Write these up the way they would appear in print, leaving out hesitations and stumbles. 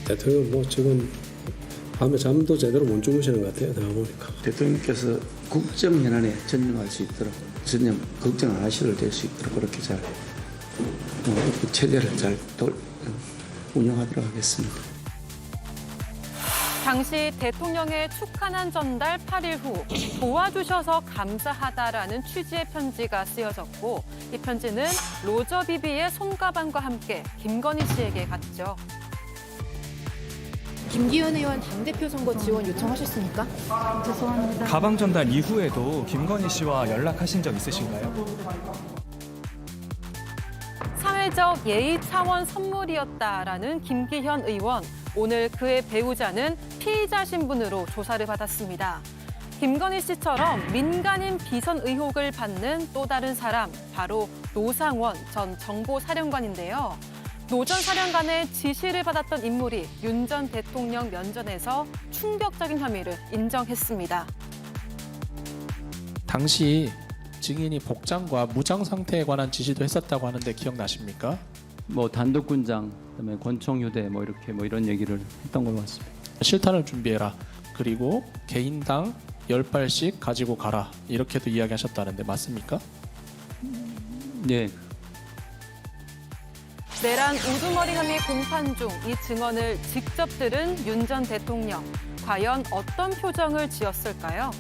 대통령 뭐 지금 밤에 잠도 제대로 못 주무시는 것 같아요. 나와 보니까. 대통령께서 국정 현안에 전념할 수 있도록 전념 걱정 안 하셔도 될 수 있도록 그렇게 잘 그 체제를 잘 운영하도록 하겠습니다. 당시 대통령의 축하난 전달 8일 후 도와주셔서 감사하다라는 취지의 편지가 쓰여졌고 이 편지는 로저 비비의 손가방과 함께 김건희 씨에게 갔죠. 김기현 의원 당대표 선거 지원 요청하셨습니까? 죄송합니다. 가방 전달 이후에도 김건희 씨와 연락하신 적 있으신가요? 사회적 예의 차원 선물이었다라는 김기현 의원. 오늘 그의 배우자는 피의자 신분으로 조사를 받았습니다. 김건희 씨처럼 민간인 비선 의혹을 받는 또 다른 사람, 바로 노상원 전 정보사령관인데요. 노 전 사령관의 지시를 받았던 인물이 윤 전 대통령 면전에서 충격적인 혐의를 인정했습니다. 당시 증인이 복장과 무장 상태에 관한 지시도 했었다고 하는데 기억나십니까? 뭐 단독군장, 그다음에 권총휴대 뭐 이렇게 뭐 이런 얘기를 했던 것 같습니다. 실탄을 준비해라. 그리고 개인당 10발씩 가지고 가라. 이렇게도 이야기하셨다는데 맞습니까? 네. 내란 우두머리 혐의 공판 중 이 증언을 직접 들은 윤 전 대통령. 과연 어떤 표정을 지었을까요?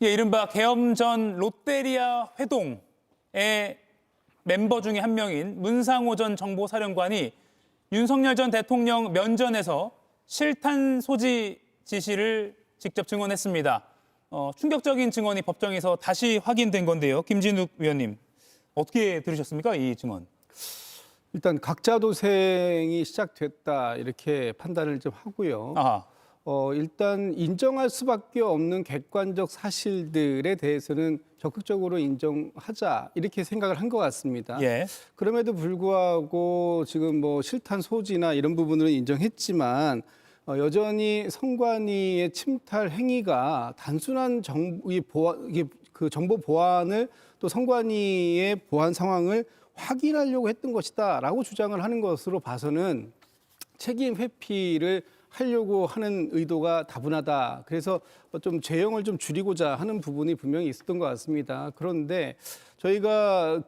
예, 이른바 계엄 전 롯데리아 회동의 멤버 중에 한 명인 문상호 전 정보사령관이 윤석열 전 대통령 면전에서 실탄 소지 지시를 직접 증언했습니다. 충격적인 증언이 법정에서 다시 확인된 건데요. 김진욱 위원님, 어떻게 들으셨습니까? 이 증언. 일단 각자 도생이 시작됐다 이렇게 판단을 좀 하고요. 아하. 일단 인정할 수밖에 없는 객관적 사실들에 대해서는 적극적으로 인정하자 이렇게 생각을 한 것 같습니다. 예. 그럼에도 불구하고 지금 뭐 실탄 소지나 이런 부분을 인정했지만 여전히 선관위의 침탈 행위가 단순한 정보 보안을 또 선관위의 보안 상황을 확인하려고 했던 것이다라고 주장을 하는 것으로 봐서는 책임 회피를 하려고 하는 의도가 다분하다. 그래서 좀 죄형을 좀 줄이고자 하는 부분이 분명히 있었던 것 같습니다. 그런데 저희가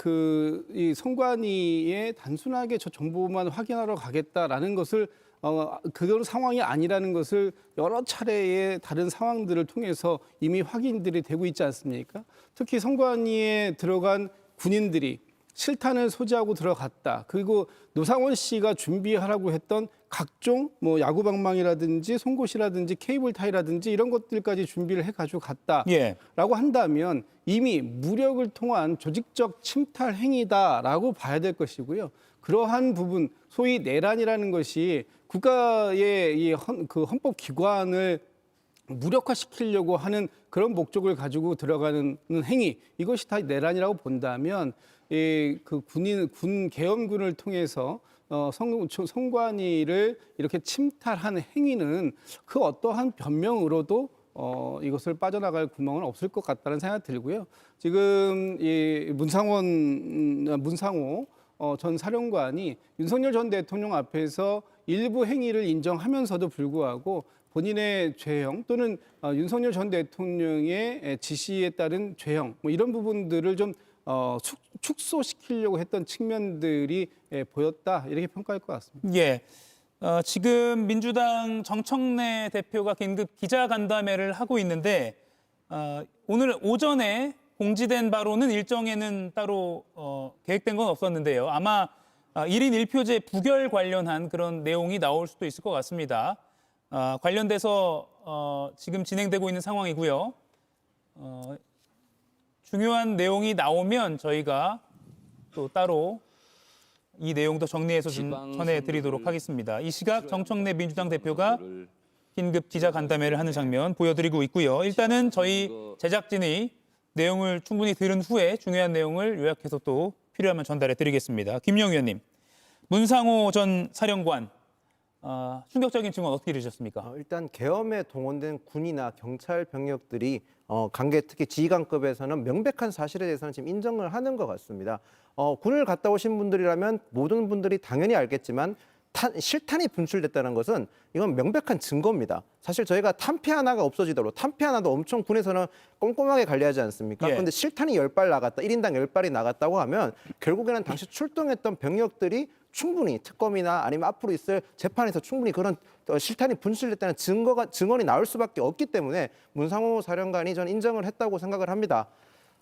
이 선관위에 단순하게 저 정보만 확인하러 가겠다라는 것을 그런 상황이 아니라는 것을 여러 차례의 다른 상황들을 통해서 이미 확인들이 되고 있지 않습니까? 특히 선관위에 들어간 군인들이 실탄을 소지하고 들어갔다. 그리고 노상원 씨가 준비하라고 했던 각종 뭐 야구방망이라든지 송곳이라든지 케이블 타이라든지 이런 것들까지 준비를 해가지고 갔다라고 예. 한다면 이미 무력을 통한 조직적 침탈 행위다라고 봐야 될 것이고요. 그러한 부분, 소위 내란이라는 것이 국가의 그 헌법 기관을 무력화시키려고 하는 그런 목적을 가지고 들어가는 행위, 이것이 다 내란이라고 본다면 군 계엄군을 통해서 선관위를 이렇게 침탈한 행위는 그 어떠한 변명으로도 이것을 빠져나갈 구멍은 없을 것 같다는 생각이 들고요. 지금 이 문상호 전 사령관이 윤석열 전 대통령 앞에서 일부 행위를 인정하면서도 불구하고 본인의 죄형 또는 윤석열 전 대통령의 지시에 따른 죄형 뭐 이런 부분들을 좀 축소시키려고 했던 측면들이 보였다 이렇게 평가할 것 같습니다. 예. 지금 민주당 정청래 대표가 긴급 기자간담회를 하고 있는데 오늘 오전에 공지된 바로는 일정에는 따로 계획된 건 없었는데요. 아마 1인 1표제 부결 관련한 그런 내용이 나올 수도 있을 것 같습니다. 관련돼서 지금 진행되고 있는 상황이고요. 중요한 내용이 나오면 저희가 또 따로 이 내용도 정리해서 좀 전해드리도록 하겠습니다. 이 시각 정청래 민주당 대표가 긴급 기자간담회를 하는 장면 보여드리고 있고요. 일단은 저희 제작진이 내용을 충분히 들은 후에 중요한 내용을 요약해서 또 필요하면 전달해드리겠습니다. 김영 의원님, 문상호 전 사령관 충격적인 증언 어떻게 들으셨습니까? 일단 계엄에 동원된 군이나 경찰 병력들이 관계 특히 지휘관급에서는 명백한 사실에 대해서는 지금 인정을 하는 것 같습니다. 군을 갔다 오신 분들이라면 모든 분들이 당연히 알겠지만 실탄이 분출됐다는 것은 이건 명백한 증거입니다. 사실 저희가 탄피 하나가 없어지도록 탄피 하나도 엄청 군에서는 꼼꼼하게 관리하지 않습니까? 예. 그런데 실탄이 10발 나갔다, 1인당 10발이 나갔다고 하면 결국에는 당시 출동했던 병력들이 충분히 특검이나 아니면 앞으로 있을 재판에서 충분히 그런 실탄이 분출됐다는 증언이 나올 수밖에 없기 때문에 문상호 사령관이 저는 인정을 했다고 생각을 합니다.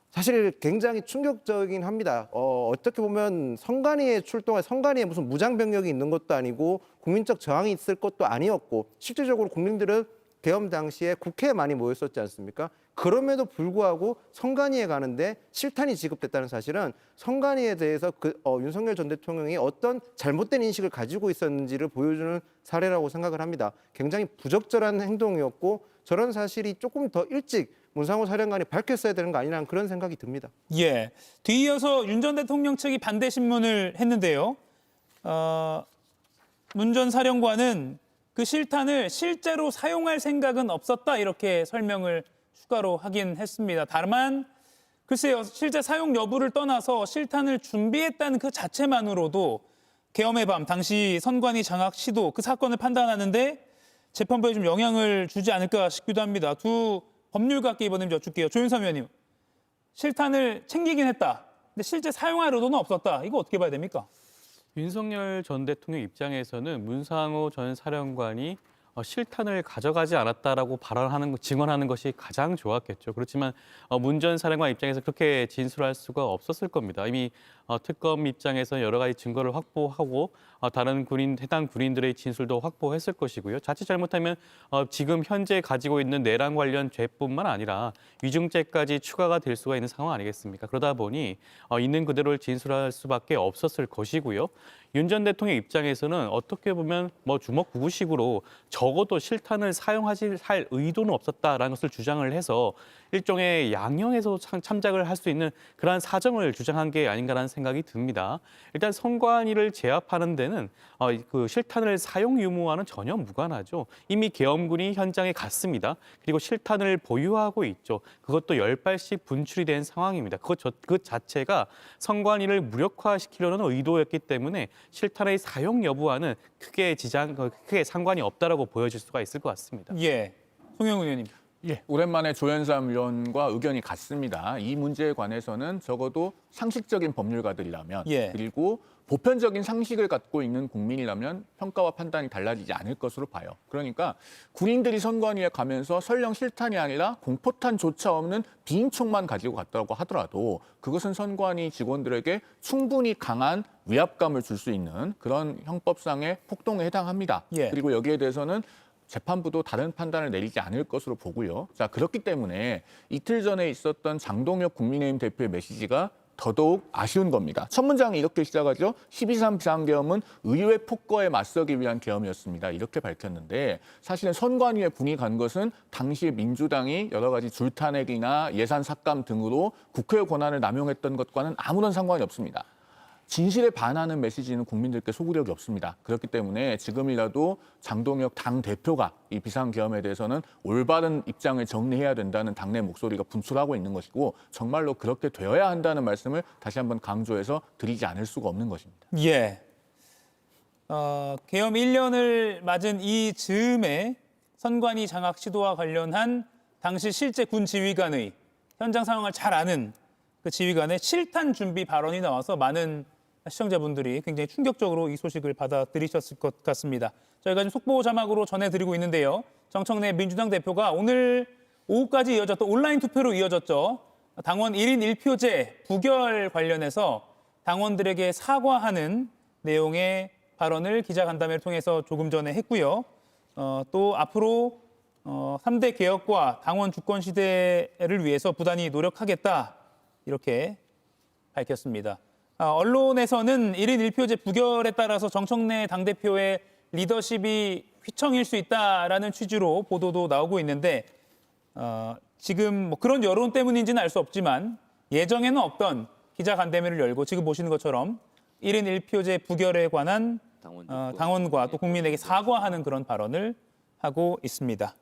사실 굉장히 충격적이긴 합니다. 어떻게 보면 선관위에 출동한 선관위에 무슨 무장 병력이 있는 것도 아니고 국민적 저항이 있을 것도 아니었고 실질적으로 국민들은 계엄 당시에 국회에 많이 모였었지 않습니까? 그럼에도 불구하고 선관위에 가는데 실탄이 지급됐다는 사실은 선관위에 대해서 윤석열 전 대통령이 어떤 잘못된 인식을 가지고 있었는지를 보여주는 사례라고 생각을 합니다. 굉장히 부적절한 행동이었고 저런 사실이 조금 더 일찍 문상호 사령관이 밝혔어야 되는 거 아니라는 그런 생각이 듭니다. 예. 뒤이어서 윤 전 대통령 측이 반대 신문을 했는데요. 문 전 사령관은 그 실탄을 실제로 사용할 생각은 없었다 이렇게 설명을 추가로 하긴 했습니다. 다만 글쎄요. 실제 사용 여부를 떠나서 실탄을 준비했다는 그 자체만으로도 계엄의 밤 당시 선관위 장악 시도 그 사건을 판단하는데 재판부에 좀 영향을 주지 않을까 싶기도 합니다. 두 법률가께 이번에 여쭙게요. 조윤선 의원님, 실탄을 챙기긴 했다. 근데 실제 사용할 의도는 없었다. 이거 어떻게 봐야 됩니까? 윤석열 전 대통령 입장에서는 문상호 전 사령관이 실탄을 가져가지 않았다라고 증언하는 것이 가장 좋았겠죠. 그렇지만 문 전 사령관 입장에서 그렇게 진술할 수가 없었을 겁니다. 이미 특검 입장에서 여러 가지 증거를 확보하고 다른 해당 군인들의 진술도 확보했을 것이고요. 자칫 잘못하면 지금 현재 가지고 있는 내란 관련 죄뿐만 아니라 위증죄까지 추가가 될 수가 있는 상황 아니겠습니까? 그러다 보니 있는 그대로를 진술할 수밖에 없었을 것이고요. 윤 전 대통령 입장에서는 어떻게 보면 주먹구구식으로 적어도 실탄을 할 의도는 없었다라는 것을 주장을 해서 일종의 양형에서 참작을 할 수 있는 그러한 사정을 주장한 게 아닌가라는 생각이 듭니다. 일단 선관위를 제압하는 데는 그 실탄을 사용 유무와는 전혀 무관하죠. 이미 계엄군이 현장에 갔습니다. 그리고 실탄을 보유하고 있죠. 그것도 10발씩 분출이 된 상황입니다. 그 자체가 선관위를 무력화시키려는 의도였기 때문에 실탄의 사용 여부와는 크게 상관이 없다라고 보여질 수가 있을 것 같습니다. 예, 송영훈 의원님. 예, 오랜만에 조현삼 의원과 의견이 같습니다. 이 문제에 관해서는 적어도 상식적인 법률가들이라면 그리고 보편적인 상식을 갖고 있는 국민이라면 평가와 판단이 달라지지 않을 것으로 봐요. 그러니까 군인들이 선관위에 가면서 설령 실탄이 아니라 공포탄조차 없는 비인총만 가지고 갔다고 하더라도 그것은 선관위 직원들에게 충분히 강한 위압감을 줄 수 있는 그런 형법상의 폭동에 해당합니다. 그리고 여기에 대해서는 재판부도 다른 판단을 내리지 않을 것으로 보고요. 자, 그렇기 때문에 이틀 전에 있었던 장동혁 국민의힘 대표의 메시지가 더더욱 아쉬운 겁니다. 첫 문장이 이렇게 시작하죠. 12.3 비상계엄은 의회 폭거에 맞서기 위한 계엄이었습니다. 이렇게 밝혔는데 사실은 선관위에 군이 간 것은 당시 민주당이 여러 가지 줄탄핵이나 예산 삭감 등으로 국회의 권한을 남용했던 것과는 아무런 상관이 없습니다. 진실에 반하는 메시지는 국민들께 소구력이 없습니다. 그렇기 때문에 지금이라도 장동혁 당대표가 이 비상계엄에 대해서는 올바른 입장을 정리해야 된다는 당내 목소리가 분출하고 있는 것이고 정말로 그렇게 되어야 한다는 말씀을 다시 한번 강조해서 드리지 않을 수가 없는 것입니다. 예. 계엄 1년을 맞은 이 즈음에 선관위 장악 시도와 관련한 당시 실제 군 지휘관의 현장 상황을 잘 아는 그 지휘관의 실탄 준비 발언이 나와서 많은 시청자분들이 굉장히 충격적으로 이 소식을 받아들이셨을 것 같습니다. 저희가 지금 속보 자막으로 전해드리고 있는데요. 정청래 민주당 대표가 오늘 오후까지 이어졌던 온라인 투표로 이어졌죠. 당원 1인 1표제 부결 관련해서 당원들에게 사과하는 내용의 발언을 기자간담회를 통해서 조금 전에 했고요. 또 앞으로 3대 개혁과 당원 주권 시대를 위해서 부단히 노력하겠다 이렇게 밝혔습니다. 언론에서는 1인 1표제 부결에 따라서 정청래 당대표의 리더십이 휘청일 수 있다라는 취지로 보도도 나오고 있는데 지금 그런 여론 때문인지는 알 수 없지만 예정에는 없던 기자간담회를 열고 지금 보시는 것처럼 1인 1표제 부결에 관한 당원과 또 국민에게 사과하는 그런 발언을 하고 있습니다.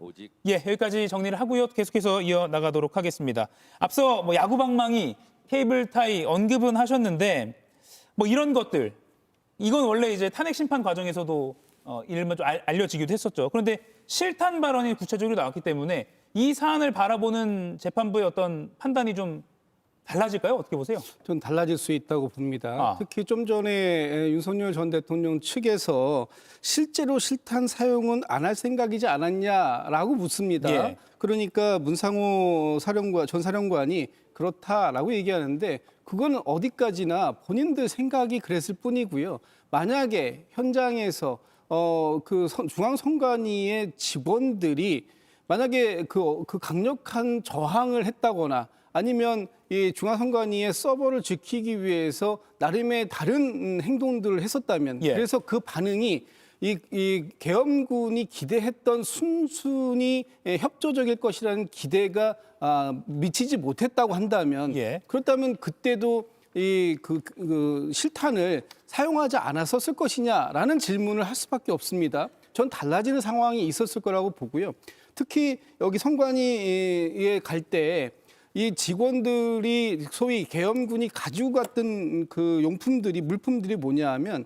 예, 여기까지 정리를 하고요. 계속해서 이어나가도록 하겠습니다. 앞서 야구방망이, 케이블 타이 언급은 하셨는데 이런 것들 이건 원래 이제 탄핵 심판 과정에서도 이를면 좀 알려지기도 했었죠. 그런데 실탄 발언이 구체적으로 나왔기 때문에 이 사안을 바라보는 재판부의 어떤 판단이 좀 달라질까요? 어떻게 보세요? 좀 달라질 수 있다고 봅니다. 특히 좀 전에 윤석열 전 대통령 측에서 실제로 실탄 사용은 안 할 생각이지 않았냐라고 묻습니다. 예. 그러니까 문상호 전 사령관이 그렇다라고 얘기하는데 그건 어디까지나 본인들 생각이 그랬을 뿐이고요. 만약에 현장에서 중앙선관위의 직원들이 만약에 그 강력한 저항을 했다거나 아니면 이 중앙선관위의 서버를 지키기 위해서 나름의 다른 행동들을 했었다면 그래서 그 반응이 이 계엄군이 기대했던 순순히 협조적일 것이라는 기대가 미치지 못했다고 한다면 그렇다면 그때도 그 실탄을 사용하지 않았었을 것이냐라는 질문을 할 수밖에 없습니다. 전 달라지는 상황이 있었을 거라고 보고요. 특히 여기 선관위에 갈 때 이 직원들이 소위 계엄군이 가지고 갔던 그 물품들이 뭐냐 하면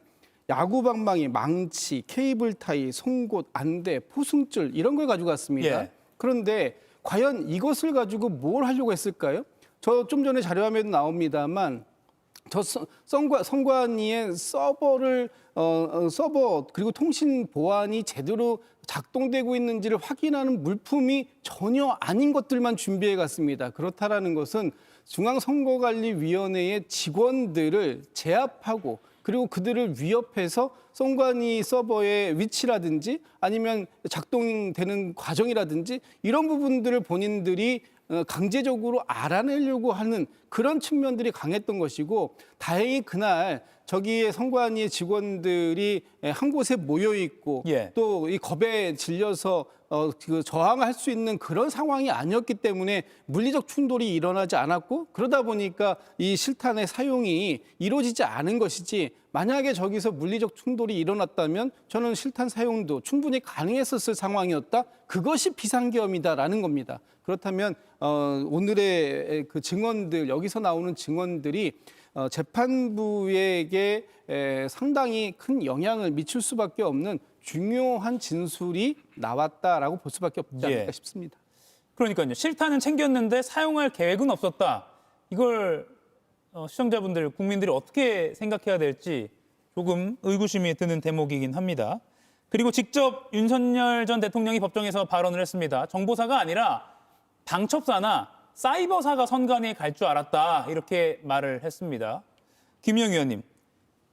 야구방망이, 망치, 케이블 타이, 송곳, 안대, 포승줄 이런 걸 가지고 갔습니다. 그런데 과연 이것을 가지고 뭘 하려고 했을까요? 저 좀 전에 자료화면에 나옵니다만 선관위의 서버 그리고 통신 보안이 제대로 작동되고 있는지를 확인하는 물품이 전혀 아닌 것들만 준비해 갔습니다. 그렇다라는 것은 중앙선거관리위원회의 직원들을 제압하고 그리고 그들을 위협해서 선관위 서버의 위치라든지 아니면 작동되는 과정이라든지 이런 부분들을 본인들이 강제적으로 알아내려고 하는 그런 측면들이 강했던 것이고 다행히 그날 저기에 선관위의 직원들이 한 곳에 모여 있고 또 이 겁에 질려서 저항할 수 있는 그런 상황이 아니었기 때문에 물리적 충돌이 일어나지 않았고 그러다 보니까 이 실탄의 사용이 이루어지지 않은 것이지 만약에 저기서 물리적 충돌이 일어났다면 저는 실탄 사용도 충분히 가능했었을 상황이었다. 그것이 비상계엄이다라는 겁니다. 그렇다면 오늘의 그 증언들 여기서 나오는 증언들이 재판부에게 상당히 큰 영향을 미칠 수밖에 없는 중요한 진술이 나왔다라고 볼 수밖에 없지 않을까 싶습니다. 그러니까요. 실탄은 챙겼는데 사용할 계획은 없었다. 이걸 시청자분들, 국민들이 어떻게 생각해야 될지 조금 의구심이 드는 대목이긴 합니다. 그리고 직접 윤석열 전 대통령이 법정에서 발언을 했습니다. 정보사가 아니라 방첩사나 사이버사가 선관위에 갈 줄 알았다. 이렇게 말을 했습니다. 김영 의원님,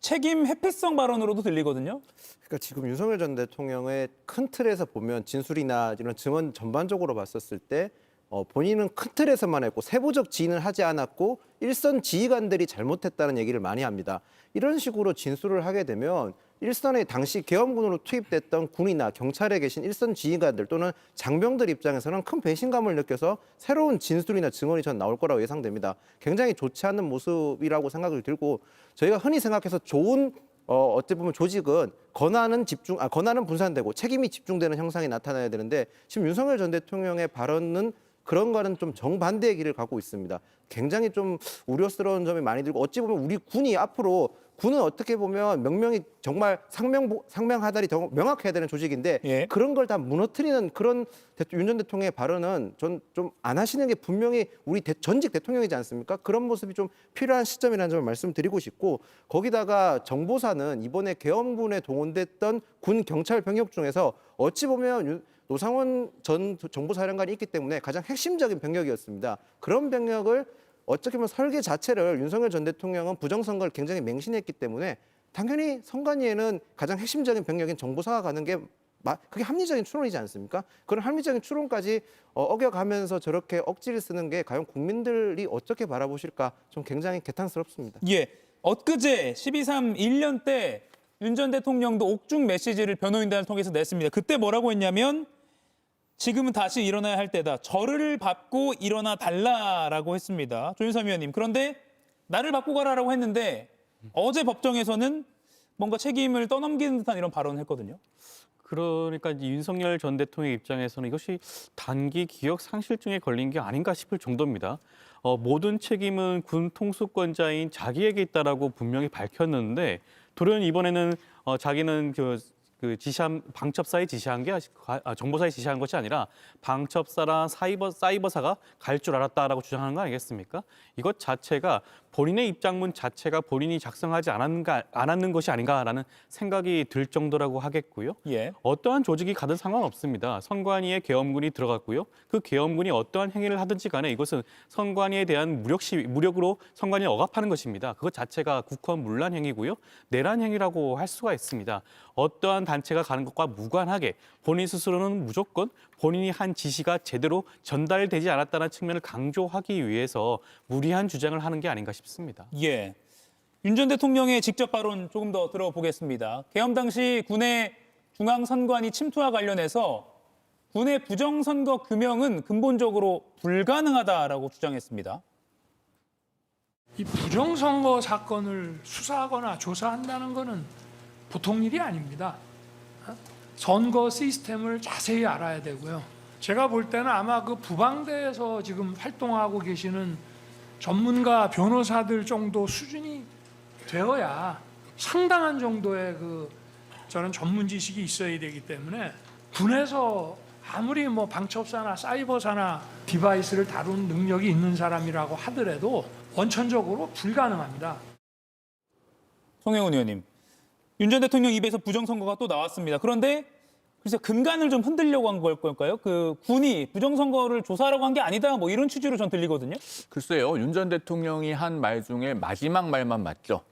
책임 회피성 발언으로도 들리거든요. 그러니까 지금 윤석열 전 대통령의 큰 틀에서 보면 진술이나 이런 증언 전반적으로 봤었을 때 본인은 큰 틀에서만 했고 세부적 지휘는 하지 않았고 일선 지휘관들이 잘못했다는 얘기를 많이 합니다. 이런 식으로 진술을 하게 되면 일선에 당시 계엄군으로 투입됐던 군이나 경찰에 계신 일선 지휘관들 또는 장병들 입장에서는 큰 배신감을 느껴서 새로운 진술이나 증언이 전 나올 거라고 예상됩니다. 굉장히 좋지 않은 모습이라고 생각을 들고 저희가 흔히 생각해서 좋은 어찌 보면 조직은 권한은 분산되고 책임이 집중되는 형상이 나타나야 되는데 지금 윤석열 전 대통령의 발언은 그런 거는 좀 정반대의 길을 가고 있습니다. 굉장히 좀 우려스러운 점이 많이 들고 어찌 보면 우리 군이 앞으로 군은 어떻게 보면 명명이 정말 상명하달이 더 명확해야 되는 조직인데 그런 걸 다 무너뜨리는 그런 윤 전 대통령의 발언은 전 좀 안 하시는 게 분명히 우리 전직 대통령이지 않습니까? 그런 모습이 좀 필요한 시점이라는 점을 말씀드리고 싶고 거기다가 정보사는 이번에 계엄군에 동원됐던 군 경찰 병력 중에서 어찌 보면 노상원 전 정보사령관이 있기 때문에 가장 핵심적인 병력이었습니다. 그런 병력을 어떻게 보면 설계 자체를 윤석열 전 대통령은 부정선거를 굉장히 맹신했기 때문에 당연히 선관위에는 가장 핵심적인 병력인 정보사가 가는 게 그게 합리적인 추론이지 않습니까? 그런 합리적인 추론까지 어겨가면서 저렇게 억지를 쓰는 게 과연 국민들이 어떻게 바라보실까 좀 굉장히 개탄스럽습니다. 엊그제 12.3 1년 때 윤 전 대통령도 옥중 메시지를 변호인단을 통해서 냈습니다. 그때 뭐라고 했냐면 지금은 다시 일어나야 할 때다. 저를 밟고 일어나 달라라고 했습니다. 조윤삼 의원님. 그런데 나를 밟고 가라라고 했는데 어제 법정에서는 뭔가 책임을 떠넘기는 듯한 이런 발언을 했거든요. 그러니까 이제 윤석열 전 대통령의 입장에서는 이것이 단기 기억 상실증에 걸린 게 아닌가 싶을 정도입니다. 모든 책임은 군 통수권자인 자기에게 있다라고 분명히 밝혔는데 돌연 이번에는 자기는 그 지시한 방첩사에 지시한 게 정보사에 지시한 것이 아니라 방첩사랑 사이버사가 갈 줄 알았다라고 주장하는 거 아니겠습니까? 이것 자체가 본인의 입장문 자체가 본인이 작성하지 않았는 것이 아닌가라는 생각이 들 정도라고 하겠고요. 예. 어떠한 조직이 가든 상관없습니다. 선관위에 계엄군이 들어갔고요. 그 계엄군이 어떠한 행위를 하든지 간에 이것은 선관위에 대한 무력으로 선관위를 억압하는 것입니다. 그것 자체가 국헌 문란 행위고요. 내란 행위라고 할 수가 있습니다. 어떠한 단체가 가는 것과 무관하게 본인 스스로는 무조건 본인이 한 지시가 제대로 전달되지 않았다는 측면을 강조하기 위해서 무리한 주장을 하는 게 아닌가 싶습니다. 예. 윤 전 대통령의 직접 발언 조금 더 들어보겠습니다. 계엄 당시 군의 중앙선관위 침투와 관련해서 군의 부정선거 규명은 근본적으로 불가능하다라고 주장했습니다. 이 부정선거 사건을 수사하거나 조사한다는 것은 보통 일이 아닙니다. 선거 시스템을 자세히 알아야 되고요. 제가 볼 때는 아마 그 부방대에서 지금 활동하고 계시는 전문가 변호사들 정도 수준이 되어야 상당한 정도의 저는 전문 지식이 있어야 되기 때문에 군에서 아무리 뭐 방첩사나 사이버사나 디바이스를 다룬 능력이 있는 사람이라고 하더라도 원천적으로 불가능합니다. 송영훈 의원님, 윤 전 대통령 입에서 부정선거가 또 나왔습니다. 그런데 그래서 근간을 좀 흔들려고 한 걸까요? 그 군이 부정선거를 조사하라고 한 게 아니다, 뭐 이런 취지로 전 들리거든요. 글쎄요, 윤 전 대통령이 한 말 중에 마지막 말만 맞죠.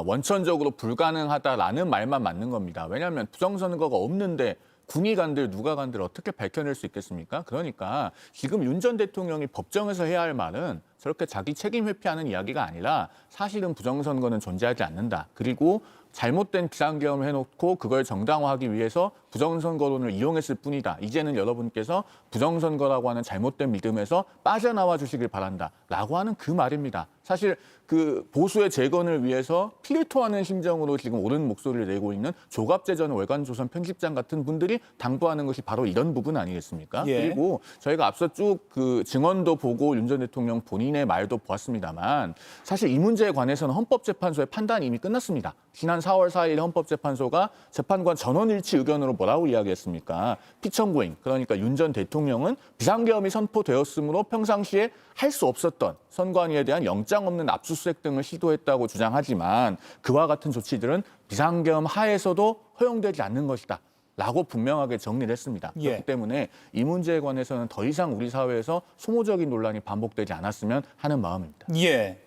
원천적으로 불가능하다라는 말만 맞는 겁니다. 왜냐하면 부정선거가 없는데 군이 간들 누가 간들 어떻게 밝혀낼 수 있겠습니까? 그러니까 지금 윤 전 대통령이 법정에서 해야 할 말은 저렇게 자기 책임 회피하는 이야기가 아니라 사실은 부정선거는 존재하지 않는다. 그리고 잘못된 비상계엄을 해놓고 그걸 정당화하기 위해서 부정선거론을 이용했을 뿐이다. 이제는 여러분께서 부정선거라고 하는 잘못된 믿음에서 빠져나와 주시길 바란다. 라고 하는 그 말입니다. 사실 그 보수의 재건을 위해서 피를 토하는 심정으로 지금 옳은 목소리를 내고 있는 조갑재 전 월간조선 편집장 같은 분들이 당부하는 것이 바로 이런 부분 아니겠습니까? 예. 그리고 저희가 앞서 쭉 그 증언도 보고 윤 전 대통령 본인의 말도 보았습니다만 사실 이 문제에 관해서는 헌법재판소의 판단이 이미 끝났습니다. 지난 4월 4일 헌법재판소가 재판관 전원일치 의견으로 뭐라고 이야기했습니까? 피청구인, 그러니까 윤 전 대통령은 비상계엄이 선포되었으므로 평상시에 할 수 없었던 선관위에 대한 영장 없는 압수수색 등을 시도했다고 주장하지만 그와 같은 조치들은 비상계엄 하에서도 허용되지 않는 것이다. 라고 분명하게 정리를 했습니다. 예. 그렇기 때문에 이 문제에 관해서는 더 이상 우리 사회에서 소모적인 논란이 반복되지 않았으면 하는 마음입니다. 예.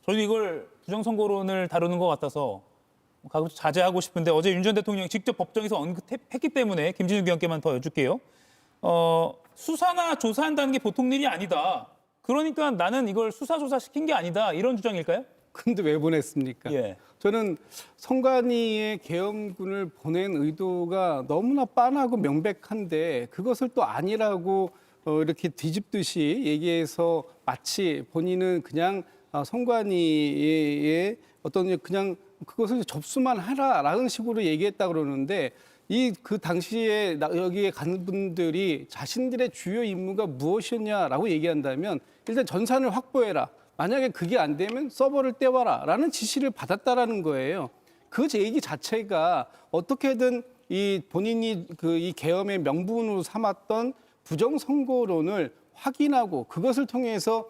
저희도 이걸 부정선거론을 다루는 것 같아서 가급적 자제하고 싶은데 어제 윤 전 대통령이 직접 법정에서 언급했기 때문에 김진욱 의원께만 더 여쭐게요. 수사나 조사한다는 게 보통 일이 아니다. 그러니까 나는 이걸 수사조사 시킨 게 아니다. 이런 주장일까요? 근데 왜 보냈습니까? 예. 저는 선관위에 계엄군을 보낸 의도가 너무나 빤하고 명백한데 그것을 또 아니라고 이렇게 뒤집듯이 얘기해서 마치 본인은 그냥 선관위에 어떤 그냥 그것을 접수만 하라라는 식으로 얘기했다 그러는데 그 당시에 여기에 간 분들이 자신들의 주요 임무가 무엇이었냐라고 얘기한다면 일단 전산을 확보해라. 만약에 그게 안 되면 서버를 떼와라라는 지시를 받았다라는 거예요. 그 얘기 자체가 어떻게든 이 본인이 이 계엄의 명분으로 삼았던 부정선거론을 확인하고 그것을 통해서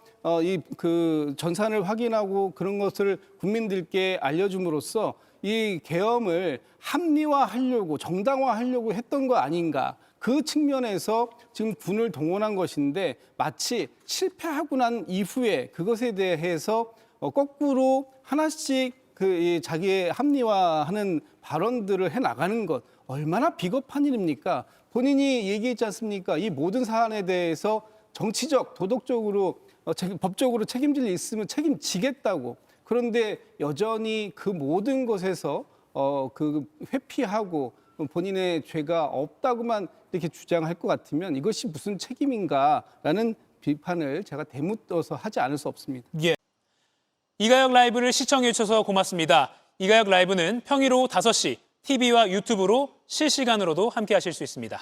그 전산을 확인하고 그런 것을 국민들께 알려줌으로써 이 계엄을 합리화하려고 정당화하려고 했던 거 아닌가. 그 측면에서 지금 군을 동원한 것인데 마치 실패하고 난 이후에 그것에 대해서 거꾸로 하나씩 자기의 합리화하는 발언들을 해나가는 것 얼마나 비겁한 일입니까? 본인이 얘기했지 않습니까? 이 모든 사안에 대해서 정치적, 도덕적으로, 법적으로 책임질 일 있으면 책임지겠다고. 그런데 여전히 그 모든 것에서 회피하고 본인의 죄가 없다고만 이렇게 주장할 것 같으면 이것이 무슨 책임인가라는 비판을 제가 대묻어서 하지 않을 수 없습니다. 예. 이가혁 라이브를 시청해 주셔서 고맙습니다. 이가혁 라이브는 평일 오후 5시 TV와 유튜브로 실시간으로도 함께 하실 수 있습니다.